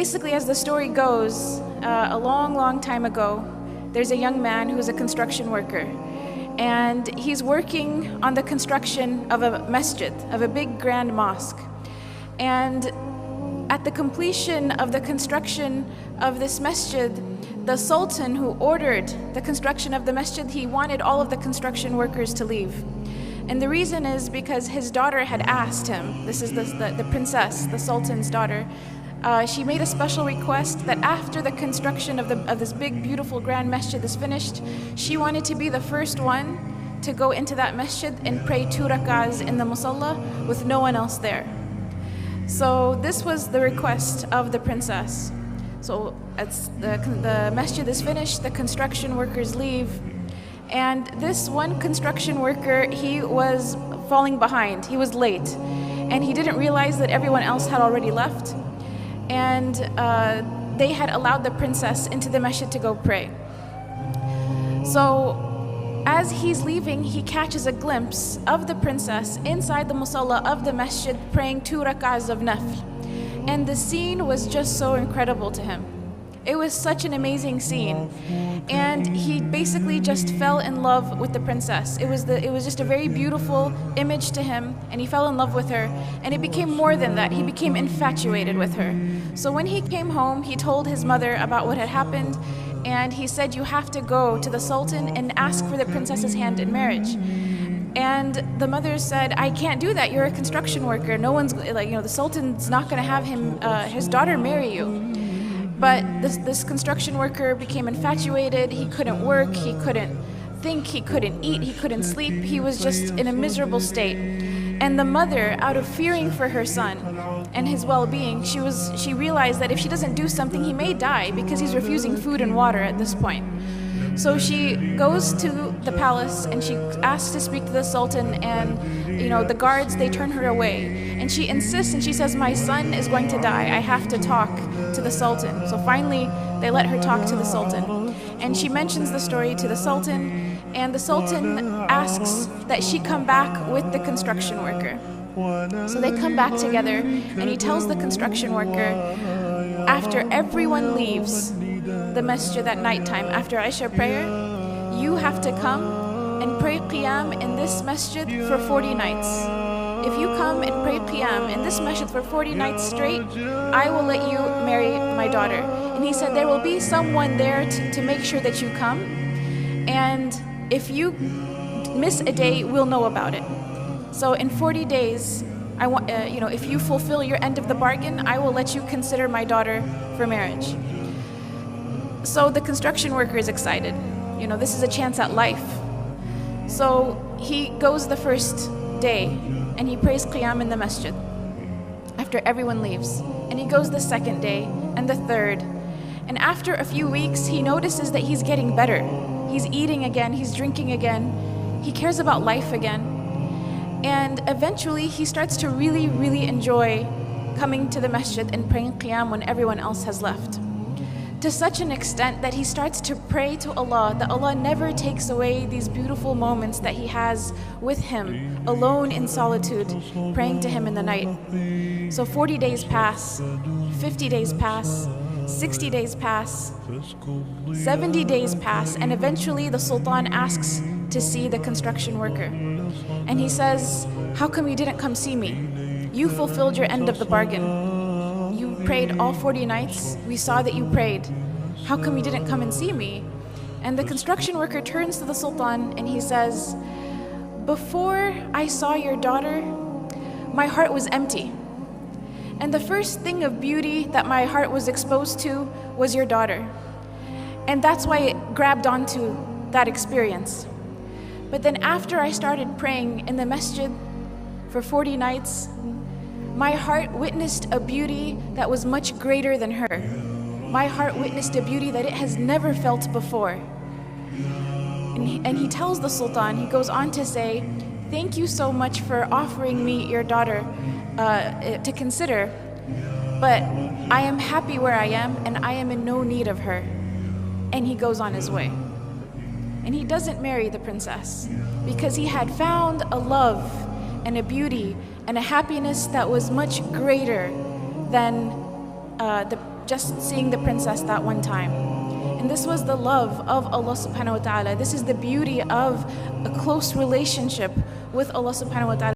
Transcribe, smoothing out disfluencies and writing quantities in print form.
basically, as the story goes, a long, long time ago, there's a young man who's a construction worker. And he's working on the construction of a masjid, of a big grand mosque. And at the completion of the construction of this masjid, the sultan who ordered the construction of the masjid, he wanted all of the construction workers to leave. And the reason is because his daughter had asked him, this is the princess, the sultan's daughter, she made a special request that after the construction of this big, beautiful, grand masjid is finished, she wanted to be the first one to go into that masjid and pray 2 rak'ahs in the musalla with no one else there. So this was the request of the princess. So as the masjid is finished, the construction workers leave, and this one construction worker, he was falling behind. He was late, and he didn't realize that everyone else had already left. And they had allowed the princess into the masjid to go pray. So as he's leaving, he catches a glimpse of the princess inside the musalla of the masjid praying 2 rak'ahs of nafl. And the scene was just so incredible to him. It was such an amazing scene. And he basically just fell in love with the princess. It was just a very beautiful image to him, and he fell in love with her. And it became more than that. He became infatuated with her. So when he came home, he told his mother about what had happened, and he said, you have to go to the sultan and ask for the princess's hand in marriage. And the mother said, I can't do that. You're a construction worker. No one's the sultan's not going to have his daughter marry you. But this construction worker became infatuated. He couldn't work, he couldn't think, he couldn't eat, he couldn't sleep. He was just in a miserable state. And the mother, out of fearing for her son and his well-being, she realized that if she doesn't do something, he may die because he's refusing food and water at this point. So she goes to the palace and she asks to speak to the sultan, and the guards, they turn her away. And she insists and she says, my son is going to die. I have to talk to the sultan. So finally, they let her talk to the sultan. And she mentions the story to the sultan, and the sultan asks that she come back with the construction worker. So they come back together, and he tells the construction worker, after everyone leaves the masjid at nighttime, after Isha prayer, you have to come and pray qiyam in this masjid for 40 nights. If you come and pray qiyam in this masjid for 40 nights straight, I will let you marry my daughter. And he said, there will be someone there to make sure that you come, and if you miss a day, we'll know about it. So in 40 days, I want, if you fulfill your end of the bargain, I will let you consider my daughter for marriage. So the construction worker is excited. This is a chance at life. So he goes the first day and he prays qiyam in the masjid after everyone leaves. And he goes the second day and the third. And after a few weeks, he notices that he's getting better. He's eating again, he's drinking again, he cares about life again. And eventually he starts to really, really enjoy coming to the masjid and praying qiyam when everyone else has left. To such an extent that he starts to pray to Allah, that Allah never takes away these beautiful moments that he has with him, alone in solitude, praying to him in the night. So 40 days pass, 50 days pass, 60 days pass, 70 days pass, and eventually the sultan asks to see the construction worker. And he says, how come you didn't come see me? You fulfilled your end of the bargain. You prayed all 40 nights. We saw that you prayed. How come you didn't come and see me? And the construction worker turns to the sultan and he says, before I saw your daughter, my heart was empty. And the first thing of beauty that my heart was exposed to was your daughter. And that's why it grabbed onto that experience. But then after I started praying in the masjid for 40 nights, my heart witnessed a beauty that was much greater than her. My heart witnessed a beauty that it has never felt before. And he tells the sultan, he goes on to say, thank you so much for offering me your daughter to consider, but I am happy where I am and I am in no need of her. And he goes on his way. And he doesn't marry the princess because he had found a love and a beauty and a happiness that was much greater than just seeing the princess that one time. And this was the love of Allah subhanahu wa ta'ala. This is the beauty of a close relationship with Allah subhanahu wa ta'ala.